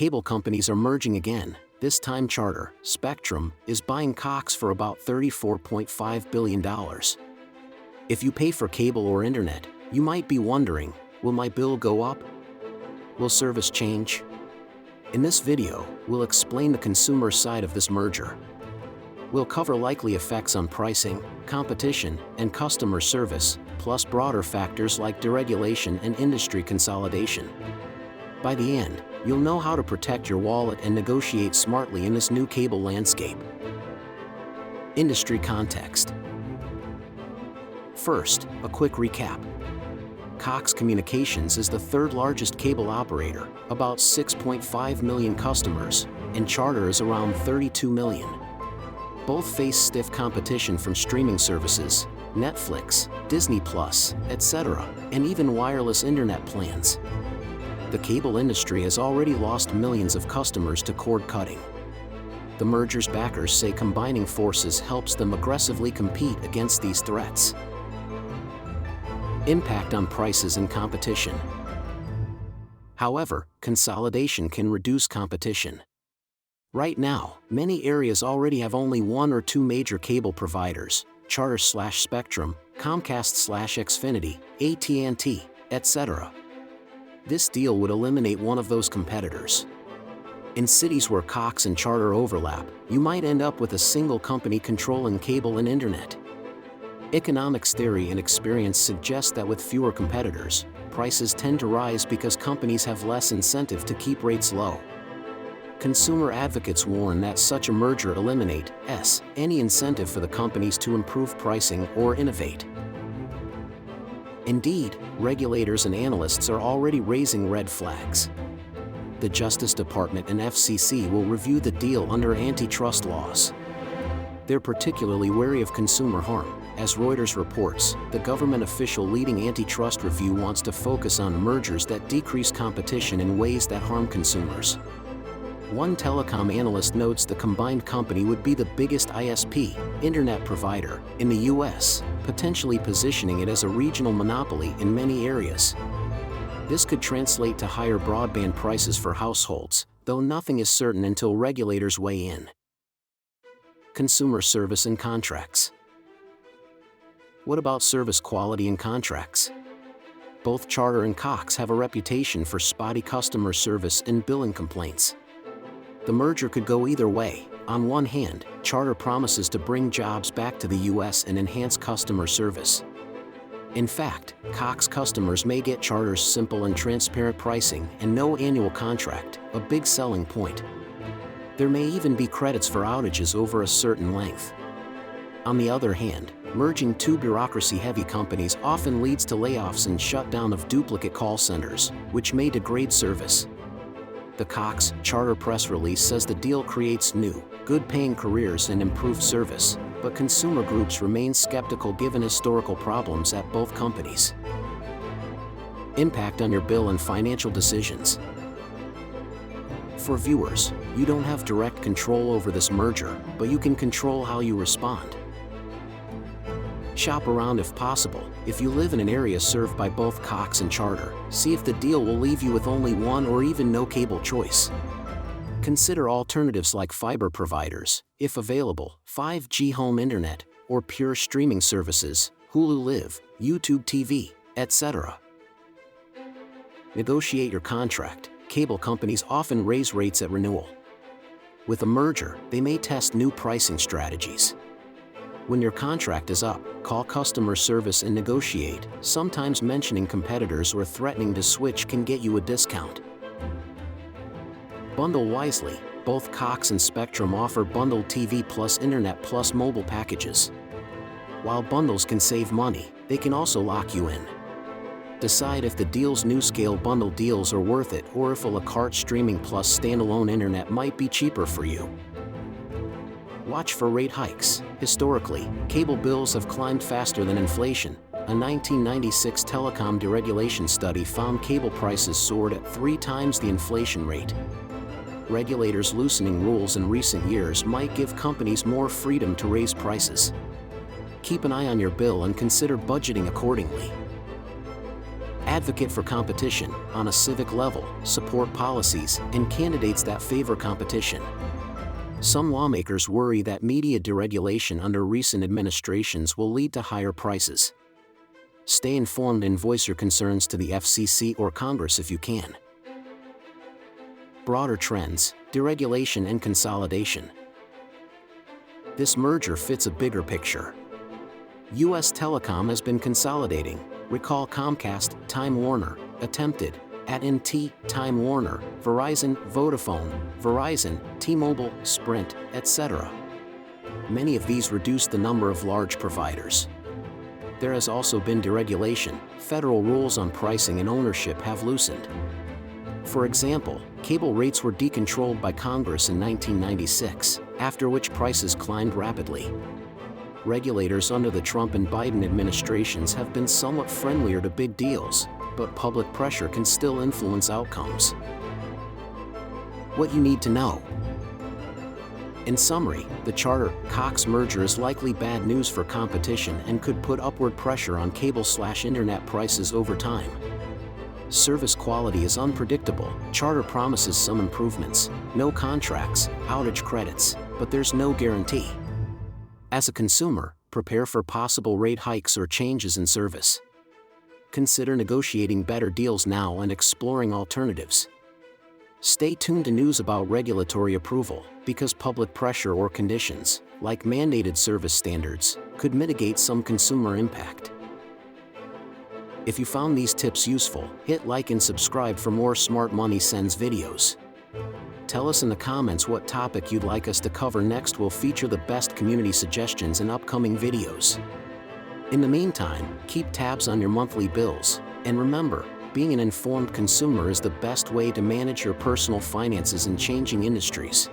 cable companies are merging again. This time Charter, Spectrum, is buying Cox for about $34.5 billion. If you pay for cable or internet, you might be wondering, will my bill go up? Will service change? In this video, we'll explain the consumer side of this merger. We'll cover likely effects on pricing, competition, and customer service, plus broader factors like deregulation and industry consolidation. By the end, you'll know how to protect your wallet and negotiate smartly in this new cable landscape. Industry context. First, a quick recap. Cox Communications is the third largest cable operator, about 6.5 million customers, and Charter is around 32 million. Both face stiff competition from streaming services, Netflix, Disney+, etc., and even wireless internet plans. The cable industry has already lost millions of customers to cord cutting. The merger's backers say combining forces helps them aggressively compete against these threats. Impact on prices and competition. However, consolidation can reduce competition. Right now, many areas already have only one or two major cable providers, Charter/Spectrum, Comcast/Xfinity, AT&T, etc. This deal would eliminate one of those competitors. In cities where Cox and Charter overlap, you might end up with a single company controlling cable and internet. Economics theory and experience suggest that with fewer competitors, prices tend to rise because companies have less incentive to keep rates low. Consumer advocates warn that such a merger eliminates any incentive for the companies to improve pricing or innovate. Indeed, regulators and analysts are already raising red flags. The Justice Department and FCC will review the deal under antitrust laws. They're particularly wary of consumer harm. As Reuters reports, the government official leading antitrust review wants to focus on mergers that decrease competition in ways that harm consumers. One telecom analyst notes the combined company would be the biggest ISP, internet provider, in the US, potentially positioning it as a regional monopoly in many areas. This could translate to higher broadband prices for households, though nothing is certain until regulators weigh in. Consumer service and contracts. What about service quality and contracts? Both Charter and Cox have a reputation for spotty customer service and billing complaints. The merger could go either way. On one hand, Charter promises to bring jobs back to the US and enhance customer service. In fact, Cox customers may get Charter's simple and transparent pricing and no annual contract, a big selling point. There may even be credits for outages over a certain length. On the other hand, merging two bureaucracy-heavy companies often leads to layoffs and shutdown of duplicate call centers, which may degrade service. The Cox-Charter press release says the deal creates new, good-paying careers and improved service, but consumer groups remain skeptical given historical problems at both companies. Impact on your bill and financial decisions. For viewers, you don't have direct control over this merger, but you can control how you respond. Shop around if possible. If you live in an area served by both Cox and Charter, see if the deal will leave you with only one or even no cable choice. Consider alternatives like fiber providers, if available, 5G home internet, or pure streaming services, Hulu Live, YouTube TV, etc. Negotiate your contract. Cable companies often raise rates at renewal. With a merger, they may test new pricing strategies. When your contract is up, call customer service and negotiate. Sometimes mentioning competitors or threatening to switch can get you a discount. Bundle wisely. Both Cox and Spectrum offer bundled TV plus internet plus mobile packages. While bundles can save money, they can also lock you in. Decide if the deal's new scale bundle deals are worth it or if a la carte streaming plus standalone internet might be cheaper for you. Watch for rate hikes. Historically, cable bills have climbed faster than inflation. A 1996 Telecom Deregulation study found cable prices soared at 3 times the inflation rate. Regulators loosening rules in recent years might give companies more freedom to raise prices. Keep an eye on your bill and consider budgeting accordingly. Advocate for competition on a civic level, support policies and candidates that favor competition. Some lawmakers worry that media deregulation under recent administrations will lead to higher prices. Stay informed and voice your concerns to the FCC or Congress if you can. Broader trends, deregulation and consolidation. This merger fits a bigger picture. U.S. Telecom has been consolidating. Recall Comcast, Time Warner, attempted, AT&T, Time Warner, Verizon, Vodafone, Verizon, T-Mobile, Sprint, etc. Many of these reduced the number of large providers. There has also been deregulation. Federal rules on pricing and ownership have loosened. For example, cable rates were decontrolled by Congress in 1996, after which prices climbed rapidly. Regulators under the Trump and Biden administrations have been somewhat friendlier to big deals, but public pressure can still influence outcomes. What you need to know. In summary, the Charter-Cox merger is likely bad news for competition and could put upward pressure on cable/internet prices over time. Service quality is unpredictable. Charter promises some improvements, no contracts, outage credits, but there's no guarantee. As a consumer, prepare for possible rate hikes or changes in service. Consider negotiating better deals now and exploring alternatives. Stay tuned to news about regulatory approval, because public pressure or conditions, like mandated service standards, could mitigate some consumer impact. If you found these tips useful, hit like and subscribe for more Smart Money Sense videos. Tell us in the comments what topic you'd like us to cover next. We'll feature the best community suggestions in upcoming videos. In the meantime, keep tabs on your monthly bills, and remember, being an informed consumer is the best way to manage your personal finances in changing industries.